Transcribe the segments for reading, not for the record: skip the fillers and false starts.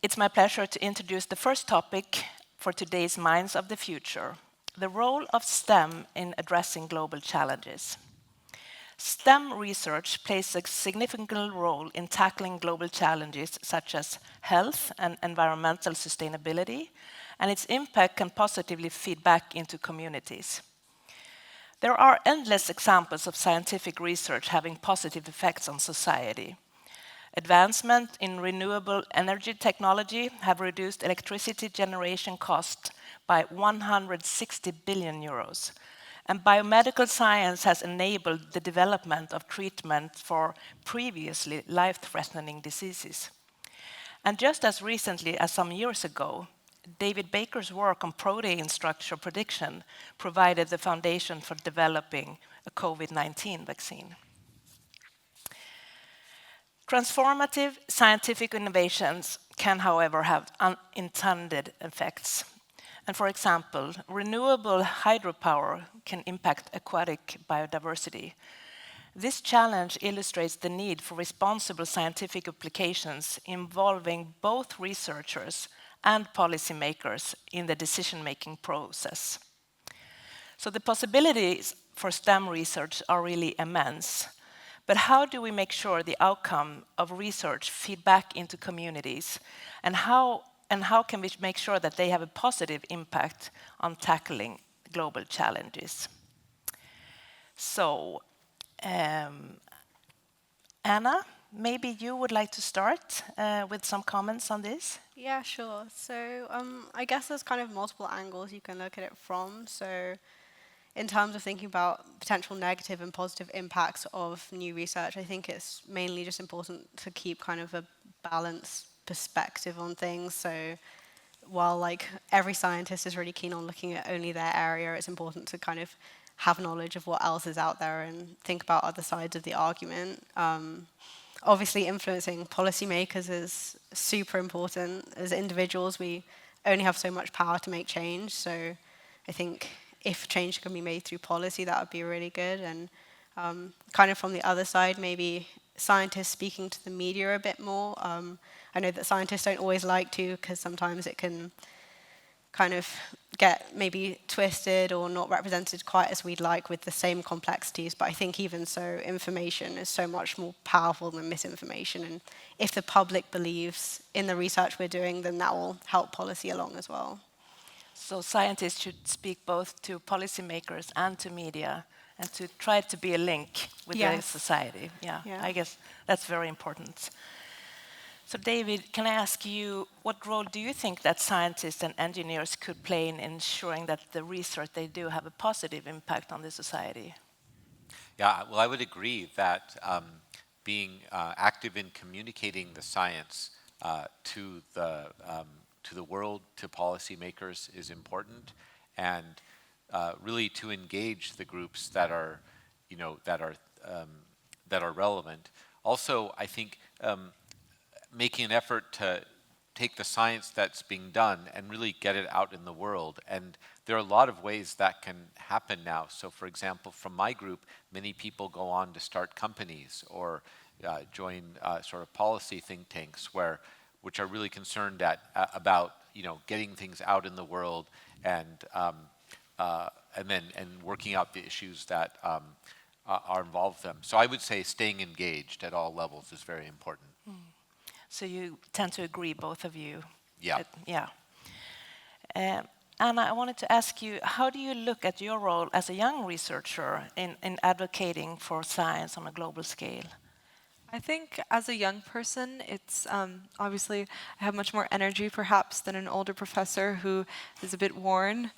it's my pleasure to introduce the first topic for today's Minds of the Future, the role of STEM in addressing global challenges. STEM research plays a significant role in tackling global challenges such as health and environmental sustainability, and its impact can positively feed back into communities. There are endless examples of scientific research having positive effects on society. Advancement in renewable energy technology have reduced electricity generation cost by 160 billion euros. And biomedical science has enabled the development of treatment for previously life-threatening diseases. And just as recently as some years ago, David Baker's work on protein structure prediction provided the foundation for developing a COVID-19 vaccine. Transformative scientific innovations can, however, have unintended effects. And for example, renewable hydropower can impact aquatic biodiversity. This challenge illustrates the need for responsible scientific applications involving both researchers and policymakers in the decision-making process. So the possibilities for STEM research are really immense. But how do we make sure the outcome of research feed back into communities? And how can we make sure that they have a positive impact on tackling global challenges? So, Anna, maybe you would like to start with some comments on this? Yeah, sure. So I guess there's kind of multiple angles you can look at it from. So in terms of thinking about potential negative and positive impacts of new research, I think it's mainly just important to keep kind of a balanced perspective on things. So while like every scientist is really keen on looking at only their area, it's important to kind of have knowledge of what else is out there and think about other sides of the argument. Obviously, influencing policymakers is super important. As individuals, we only have so much power to make change. So I think if change can be made through policy, that would be really good. And kind of from the other side, maybe scientists speaking to the media a bit more. I know that scientists don't always like to, because sometimes it can kind of get maybe twisted or not represented quite as we'd like with the same complexities. But I think even so, information is so much more powerful than misinformation. And if the public believes in the research we're doing, then that will help policy along as well. So scientists should speak both to policymakers and to media and to try to be a link with the society. Yeah, I guess that's very important. So David, can I ask you, what role do you think that scientists and engineers could play in ensuring that the research they do have a positive impact on the society? Yeah, well, I would agree that being active in communicating the science to the world, to policymakers, is important, and really to engage the groups that are, that are relevant. Also, I think making an effort to take the science that's being done and really get it out in the world. And there are a lot of ways that can happen now. So for example, from my group, many people go on to start companies or join sort of policy think tanks which are really concerned about getting things out in the world and working out the issues that are involved with them. So I would say staying engaged at all levels is very important. So you tend to agree, both of you? Yeah. Yeah. Anna, I wanted to ask you, how do you look at your role as a young researcher in advocating for science on a global scale? I think as a young person, it's obviously I have much more energy perhaps than an older professor who is a bit worn.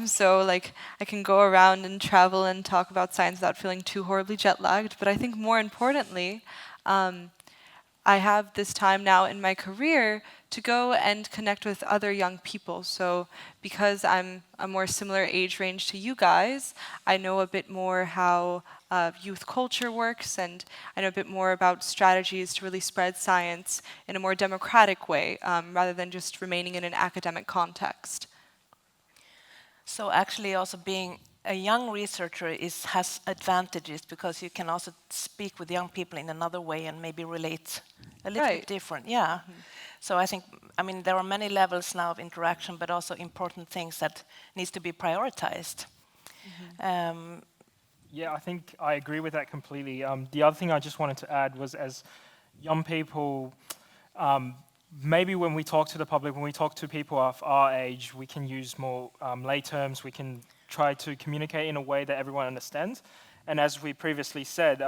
So like I can go around and travel and talk about science without feeling too horribly jet-lagged. But I think more importantly, I have this time now in my career to go and connect with other young people. So because I'm a more similar age range to you guys, I know a bit more how youth culture works, and I know a bit more about strategies to really spread science in a more democratic way, rather than just remaining in an academic context. So actually also being a young researcher has advantages because you can also speak with young people in another way and maybe relate a little bit different. Yeah. So I think, I mean, there are many levels now of interaction, but also important things that needs to be prioritized. Yeah, I think I agree with that completely. The other thing I just wanted to add was, as young people, maybe when we talk to the public, when we talk to people of our age, we can use more lay terms. We can try to communicate in a way that everyone understands. And as we previously said,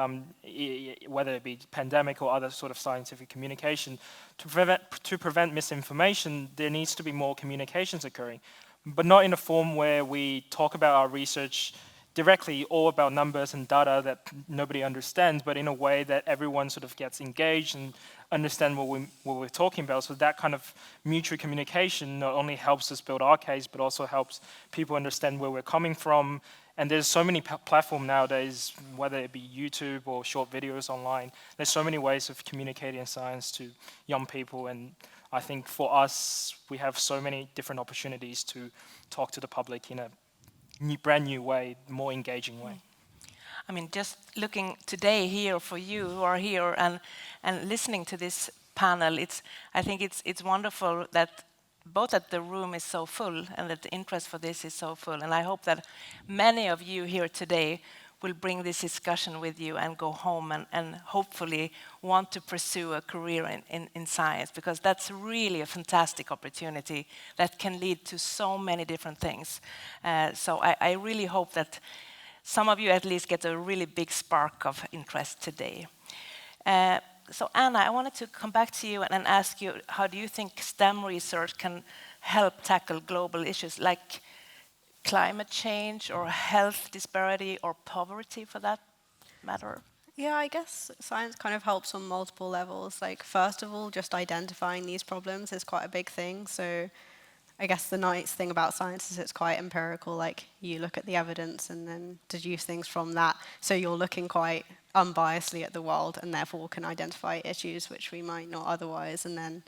whether it be pandemic or other sort of scientific communication, to prevent misinformation, there needs to be more communications occurring, but not in a form where we talk about our research directly, all about numbers and data that nobody understands, but in a way that everyone sort of gets engaged and understand what we're talking about. So that kind of mutual communication not only helps us build our case, but also helps people understand where we're coming from. And there's so many platforms nowadays, whether it be YouTube or short videos online, there's so many ways of communicating science to young people. And I think for us, we have so many different opportunities to talk to the public in a brand new way, more engaging way. I mean, just looking today here for you who are here and listening to this panel, I think it's wonderful that both that the room is so full and that the interest for this is so full. And I hope that many of you here today will bring this discussion with you and go home and hopefully want to pursue a career in science, because that's really a fantastic opportunity that can lead to so many different things. So I really hope that some of you at least get a really big spark of interest today. So Anna, I wanted to come back to you and ask you, how do you think STEM research can help tackle global issues like climate change or health disparity or poverty for that matter? Yeah, I guess science kind of helps on multiple levels. Like, first of all, just identifying these problems is quite a big thing. So I guess the nice thing about science is it's quite empirical. Like, you look at the evidence and then deduce things from that. So you're looking quite unbiasedly at the world and therefore can identify issues which we might not otherwise. And then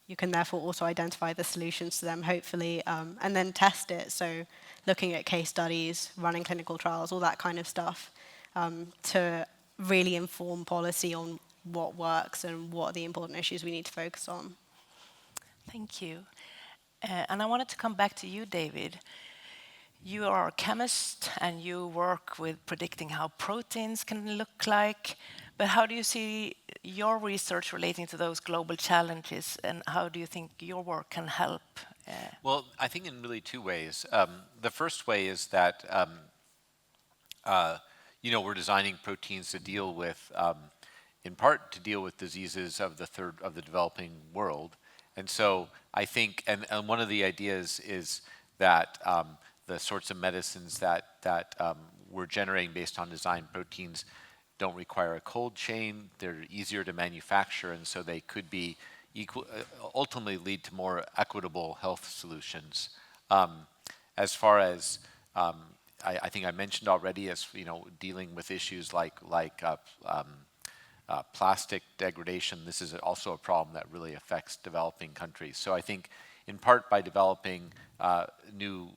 you can therefore also identify the solutions to them, hopefully, and then test it. So looking at case studies, running clinical trials, all that kind of stuff, to really inform policy on what works and what are the important issues we need to focus on. Thank you. And I wanted to come back to you, David. You are a chemist and you work with predicting how proteins can look like. But how do you see your research relating to those global challenges, and how do you think your work can help? Well, I think in really two ways. The first way is that we're designing proteins to deal with, in part, to deal with diseases of the developing world. And so I think, and one of the ideas is that the sorts of medicines that we're generating based on designed proteins don't require a cold chain. They're easier to manufacture, and so they could be ultimately lead to more equitable health solutions. As far as I think I mentioned already, as dealing with issues like plastic degradation, this is also a problem that really affects developing countries. So I think, in part, by developing new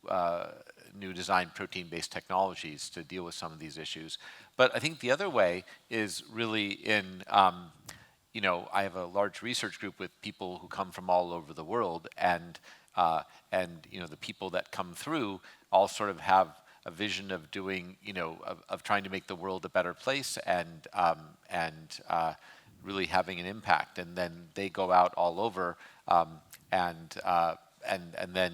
design protein-based technologies to deal with some of these issues. But I think the other way is really in, I have a large research group with people who come from all over the world, and the people that come through all sort of have a vision of doing, of trying to make the world a better place and really having an impact. And then they go out all over, and then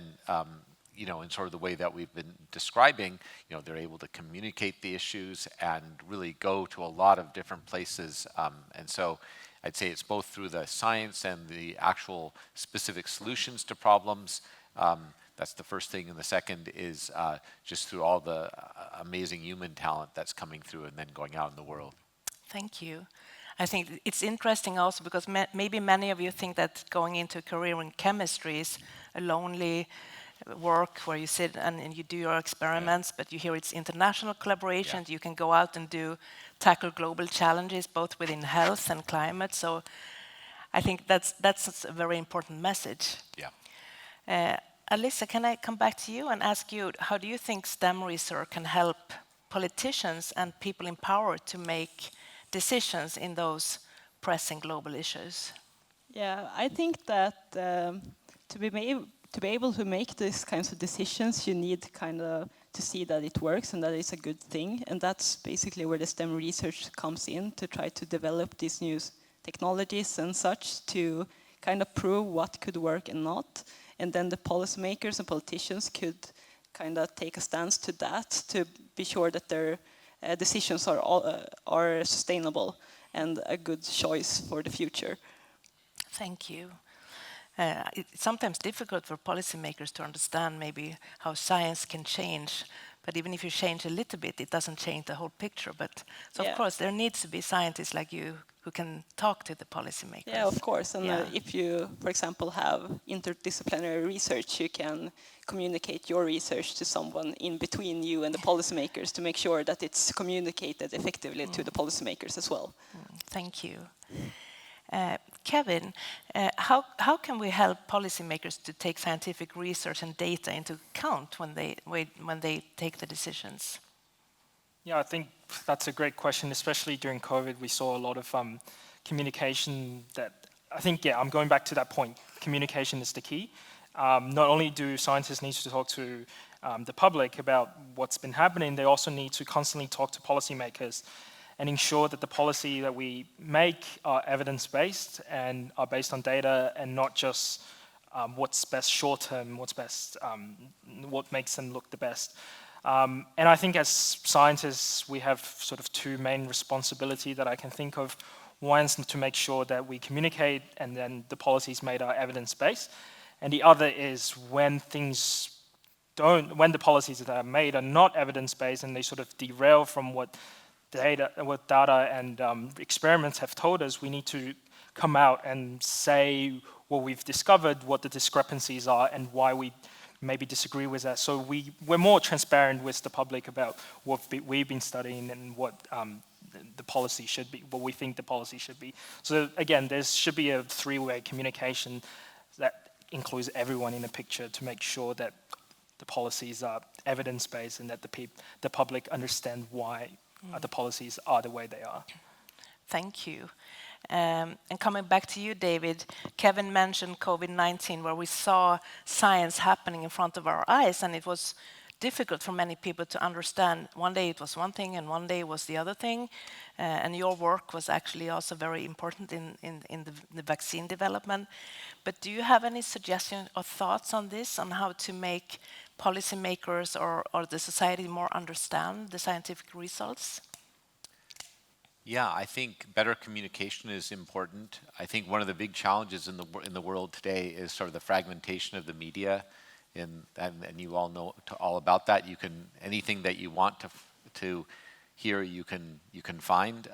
in sort of the way that we've been describing, they're able to communicate the issues and really go to a lot of different places. And so I'd say it's both through the science and the actual specific solutions to problems. That's the first thing. And the second is just through all the amazing human talent that's coming through and then going out in the world. Thank you. I think it's interesting also because maybe many of you think that going into a career in chemistry is a lonely work where you sit and you do your experiments, but you hear it's international collaboration. You can go out and tackle global challenges both within health and climate. So I think that's a very important message. Yeah. Alyssa, can I come back to you and ask you, how do you think STEM research can help politicians and people in power to make decisions in those pressing global issues? Yeah, I think that to be able to make these kinds of decisions, you need kind of to see that it works and that it's a good thing. And that's basically where the STEM research comes in, to try to develop these new technologies and such to kind of prove what could work and not. And then the policymakers and politicians could kind of take a stance to that to be sure that their decisions are sustainable and a good choice for the future. Thank you. It's sometimes difficult for policymakers to understand maybe how science can change, but even if you change a little bit, it doesn't change the whole picture. But so Yeah. of course, there needs to be scientists like you who can talk to the policymakers. Yeah, of course. And Yeah. if you, for example, have interdisciplinary research, you can communicate your research to someone in between you and the policymakers to make sure that it's communicated effectively to the policymakers as well. Thank you. Kevin, how can we help policymakers to take scientific research and data into account when they take the decisions? Yeah, I think that's a great question, especially during COVID. We saw a lot of communication that, I think, yeah, I'm going back to that point. Communication is the key. Not only do scientists need to talk to the public about what's been happening, they also need to constantly talk to policymakers and ensure that the policy that we make are evidence-based and are based on data and not just what's best short-term, what's best, what makes them look the best. And I think as scientists, we have sort of two main responsibilities that I can think of. One is to make sure that we communicate and then the policies made are evidence-based. And the other is when the policies that are made are not evidence-based and they sort of derail from what data and experiments have told us, we need to come out and say what we've discovered, what the discrepancies are, and why we maybe disagree with that. So we're more transparent with the public about what we've been studying and what the policy should be, what we think the policy should be. So again, there should be a three-way communication that includes everyone in the picture to make sure that the policies are evidence-based and that the public understand why the policies are the way they are. Thank you. And coming back to you, David, Kevin mentioned COVID-19, where we saw science happening in front of our eyes, and it was difficult for many people to understand. One day it was one thing, and one day it was the other thing. And your work was actually also very important in the vaccine development. But do you have any suggestions or thoughts on this, on how to make policymakers or the society more understand the scientific results? Yeah, I think better communication is important. I think one of the big challenges in the world today is sort of the fragmentation of the media, and you all know all about that. You can anything that you want to hear, you can find,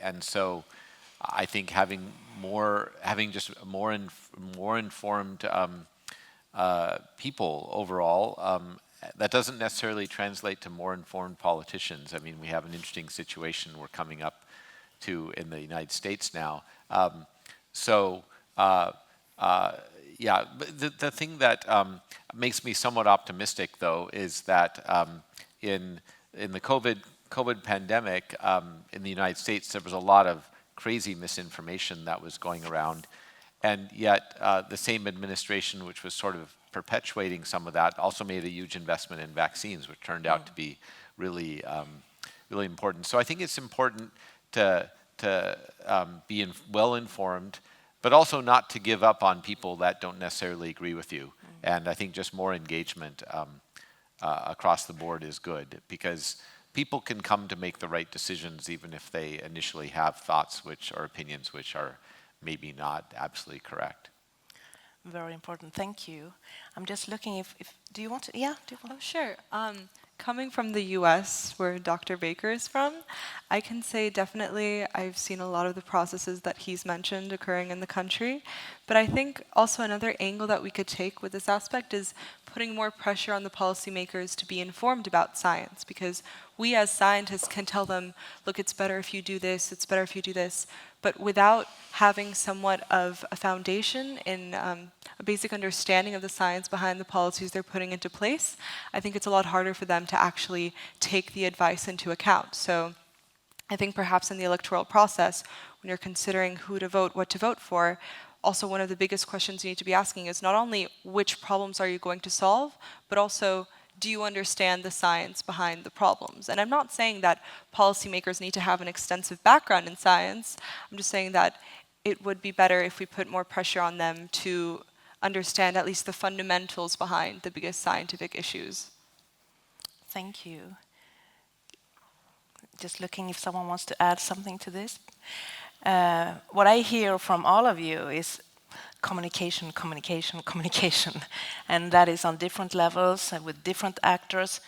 and so I think having just more informed people overall. That doesn't necessarily translate to more informed politicians. I mean, we have an interesting situation we're coming up to in the United States now. Yeah, but the thing that makes me somewhat optimistic, though, is that in the COVID pandemic in the United States, there was a lot of crazy misinformation that was going around, and yet the same administration, which was sort of perpetuating some of that, also made a huge investment in vaccines, which turned out to be really, really important. So I think it's important to be well informed, but also not to give up on people that don't necessarily agree with you. And I think just more engagement across the board is good, because people can come to make the right decisions even if they initially have thoughts or opinions which are maybe not absolutely correct. Very important. Thank you. I'm just looking if do you want to? Yeah. Do you want? Oh, sure. Coming from the US, where Dr. Baker is from, I can say definitely I've seen a lot of the processes that he's mentioned occurring in the country. But I think also another angle that we could take with this aspect is putting more pressure on the policymakers to be informed about science, because we as scientists can tell them, look, it's better if you do this, it's better if you do this. But without having somewhat of a foundation in a basic understanding of the science behind the policies they're putting into place, I think it's a lot harder for them to actually take the advice into account. So I think perhaps in the electoral process, when you're considering who to vote, what to vote for, also one of the biggest questions you need to be asking is not only which problems are you going to solve, but also do you understand the science behind the problems? And I'm not saying that policymakers need to have an extensive background in science. I'm just saying that it would be better if we put more pressure on them to understand at least the fundamentals behind the biggest scientific issues. Thank you. Just looking if someone wants to add something to this. What I hear from all of you is communication, communication, communication. And that is on different levels and with different actors.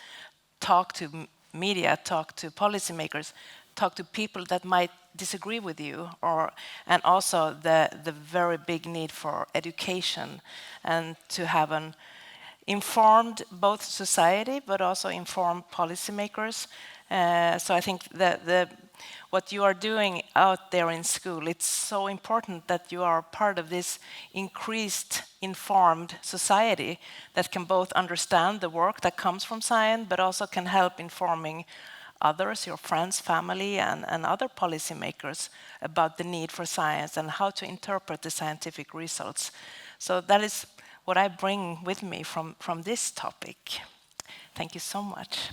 Talk to media, talk to policymakers, talk to people that might disagree with you, and also the very big need for education and to have an informed both society but also informed policymakers. So I think what you are doing out there in school, it's so important that you are part of this increased informed society that can both understand the work that comes from science but also can help informing others, your friends, family, and other policymakers about the need for science and how to interpret the scientific results. So that is what I bring with me from this topic. Thank you so much.